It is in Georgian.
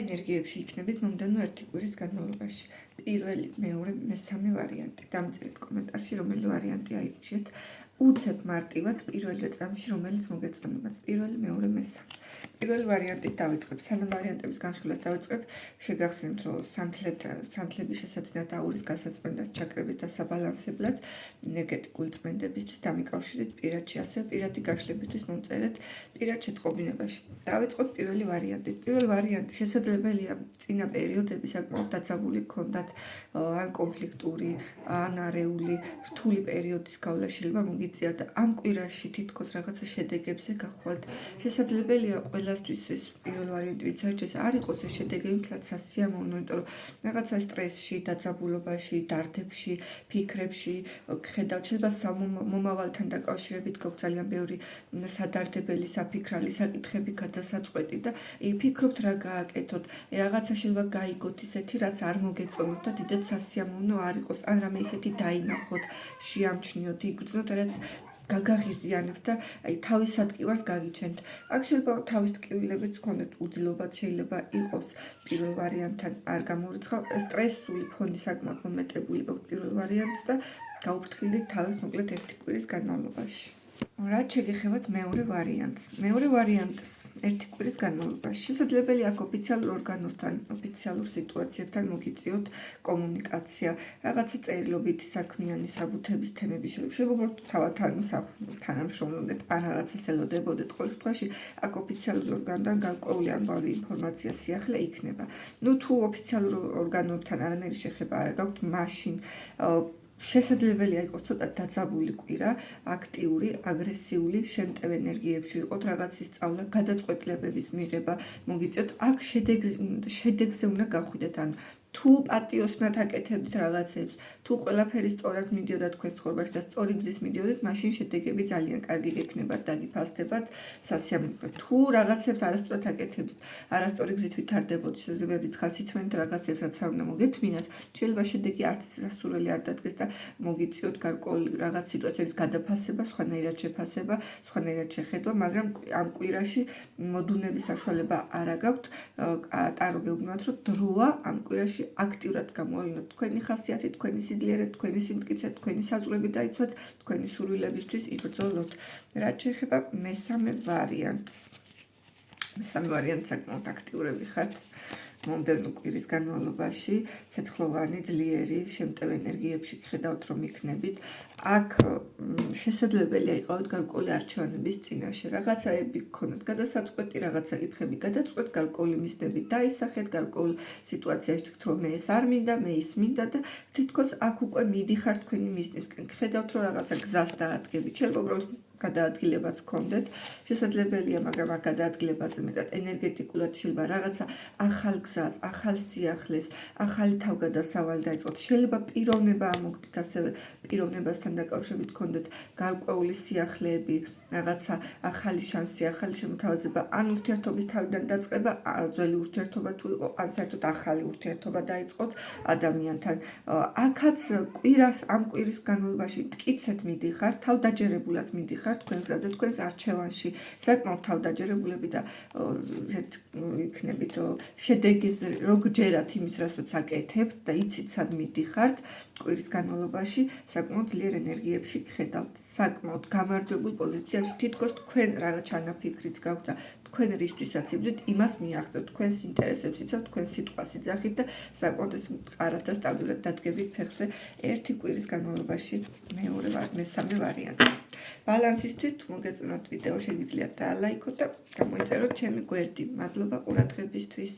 ენერგიებში იქნებით მომდევნო ერთი კვირის განმავლობაში. პირველი, მეორე, მესამე ვარიანტი. დამწერეთ კომენტარში, რომელი ვარიანტი აირჩიეთ. უცებ მარტივად პირველივე წამში, რომელიც მოგეწონებათ. პირველი, მეორე, მესამე. პირველი ვარიანტით დავიწყებ. სანამ ვარიანტების განხილვას დავიწყებ, შეგახსენებთ, რომ სანთლების შესაძინად აურის გასაწმენდად, ჩაკრების დასაბალანსებლად, ენერგეტიკული წმენდებისთვის დამიკავშირეთ პირადში, ასევე პირადი გაშლებისთვის მომწერეთ პირად შეტყობინებაში. დავიწყოთ პირველი ვარიანტით. პირველი ვარიანტი შესაძლებელია წინა პერიოდები საკმაოდ დაცავული გქონდათ, ან კონფლიქტური, ან არეული, რთული პერიოდის გავლა შეიძლება მოგიწიათ და ამ კვირაში თითქოს რაღაცა შედეგებზე გახვალთ. შესაძლებელია ყველასთვის ეს პირველი ვარიანტი ვინც არჩეს არ იყოს ეს შედეგები მთლად სასიამოვნო, იმიტომ რომ რაღაცა სტრესში, დაძაბულობაში, დარდებში, ფიქრებში ხედავთ, შეიძლება მომავალთან დაკავშირებით გაქვთ ძალიან ბევრი სადარდებელი, საფიქრალი საკითხები გადასაწყვეტი და ფიქრობთ რა გააკეთოთ, რაღაცა შეიძლება გაიგოთ ისეთი, რაც არ მოგეწონოთ და დიდად სასიამოვნო არ იყოს, ან რამე ისეთი დაინახოთ, შეამჩნიოთ, იგრძნოთ, რაც გაგაღიზიანებთ და თავის ადგილას გაგიჩენთ. აქ შეიძლება თავის ტკივილებიც გქონდეთ, უძილობაც შეიძლება იყოს პირველ ვარიანტთან არ გამორიცხავ, სტრესული ფონი საკმაოდ მომეტებული გაქვთ პირველ ვარიანტს და გაუფრთხილდით თავის მოკლედ ერთი კვირის განმავლობაში. რაც შეგეხებათ მეორე ვარიანტს. მეორე ვარიანტს ერთი კვირის განმავლობაში შესაძლებელია აქ ოფიციალურ ორგანოსთან, ოფიციალურ სიტუაციებთან მოგიწიოთ კომუნიკაცია, რაღაცა წერილობითი საქმიანი საბუთების თემები შეიძლება უბრალოდ თავადთან თანამშრომლობდეთ, ან რაღაცას ელოდებოდეთ. ყოველ შემთხვევაში აქ ოფიციალურ ორგანოდან გარკვეული ამბავი ინფორმაცია სიახლე იქნება. თუ ოფიციალურ ორგანოებთან არანაირი შეხება არ გაქვთ, მაშინ შესაძლებელია იყოს ცოტა დაძაბული კვირა, აქტიური, აგრესიული, შემტევ ენერგიებში ვიყოთ, რაღაცის სწავლა, გადაწყვეტილებების მიღება მოგიწევთ. აქ შედეგზე უნდა გახვიდეთ, ან თუ პატიოსნად აკეთებდით რაღაცებს, თუ ყველაფერი სწორად მიდიოდა თქვენს ცხოვრებაში და სწორი გზით მიდიოდეთ, მაშინ შედეგები ძალიან კარგი გექნებათ, დაგიფასდებათ, სასიამოვნო. თუ რაღაცებს არასწორად აკეთებდით, არასწორი გზით ვითარდებოდით, შესაძლოა დიდხანს ითმენთ რაღაცებს, რაც არ უნდა მოგეთმინათ, შეიძლება შედეგი არც სასურველი არ დადგეს და მოგიწიოთ გარკვეული რაღაც სიტუაციების გადაფასება, სხვანაირად შეფასება, სხვანაირად შეხედვა, მაგრამ ამ კვირაში მოდუნების საშუალება არ გაქვთ. კატარო გეუბნათ, რომ დროა ამ კვირაში აქტიურად გამოვინოთ თქვენი ხასიათი, თქვენი სიძლიერე, თქვენი სიმტკიცე, თქვენი საზღვრები დაიცვათ, თქვენი სურვილებისთვის იბრძოლოთ. რაც შეეხება მესამე ვარიანტს. მესამე ვარიანტი საკმაოდ აქტიურები ხართ. მომდევნო კვირის განმავლობაში ცეცხლოვანი, ძლიერი, შემტევ ენერგიებში გხედავთ, რომ იქნებით. აქ შესაძლებელია იყავით გარკვეული არჩევანების წინაშე. რაღაცაები გქონდათ გადასაწყვეტი, რაღაცა კითხები გადაწყვეტ, გარკვეული მიზნები დაისახეთ, გარკვეულ სიტუაციაში თქვით, რომ მე ეს არ მინდა, მე ის მინდა და თითქოს აქ უკვე მიდიხართ თქვენი მიზნისკენ. გხედავთ, რომ რაღაცა გზას დაადგებით. შეიძლება უბრალოდ გადაადგილებაც გქონდეთ, შესაძლებელია, მაგრამ აქ გადაადგილებაზე მეტად ენერგეტიკულად შეიძლება რაღაცა ახალ გზას, ახალ სიახლეს, ახალი თავგადასავალი დაიწყოთ. შეიძლება პიროვნება ამოგდით, ასევე პიროვნებასთან დაკავშირებით გქონდეთ გარკვეული სიახლეები, რაღაცა ახალი შანსი, ახალი შემოთავაზება, ან ურთიერთობის თავიდან დაწყება, ძველი ურთიერთობა თუ იყო, ან საერთოდ ახალი ურთიერთობა დაიწყოთ ადამიანთან. აქაც ამ კვირის განმავლობაში მტკიცედ მიდიხართ, თავდაჯერებულად მიდიხართ თქვენ გზაზე, თქვენს არჩევანში, საკმაოდ თავდაჯერებულები და იქნებით შედეგის რო გჯერათ იმის, რასაც აკეთებთ და იცით სად მიდიხართ, კვირის განმავლობაში საკმაოდ ძლიერ ენერგიებში გხედავთ, საკმაოდ გამარჯვებულ პოზიციაში, თითქოს თქვენ რაღაც ჩანაფიქრიც გაქვთ და თქვენ რისთვისაც იბრძვით, იმას მიაღწევთ, თქვენს ინტერესებს იცავთ, თქვენ სიტყვას იძახით და საკმაოდ ეს მყარად და სტაბილურად დადგებით ფეხზე ერთი კვირის განმავლობაში მესამე ვარიანტი. ბალანსისთვის თუ მოგეწონათ ვიდეო, შეგიძლიათ დაალაიქოთ და გამოიწეროთ ჩემი გვერდი. მადლობა ყურადღებისთვის.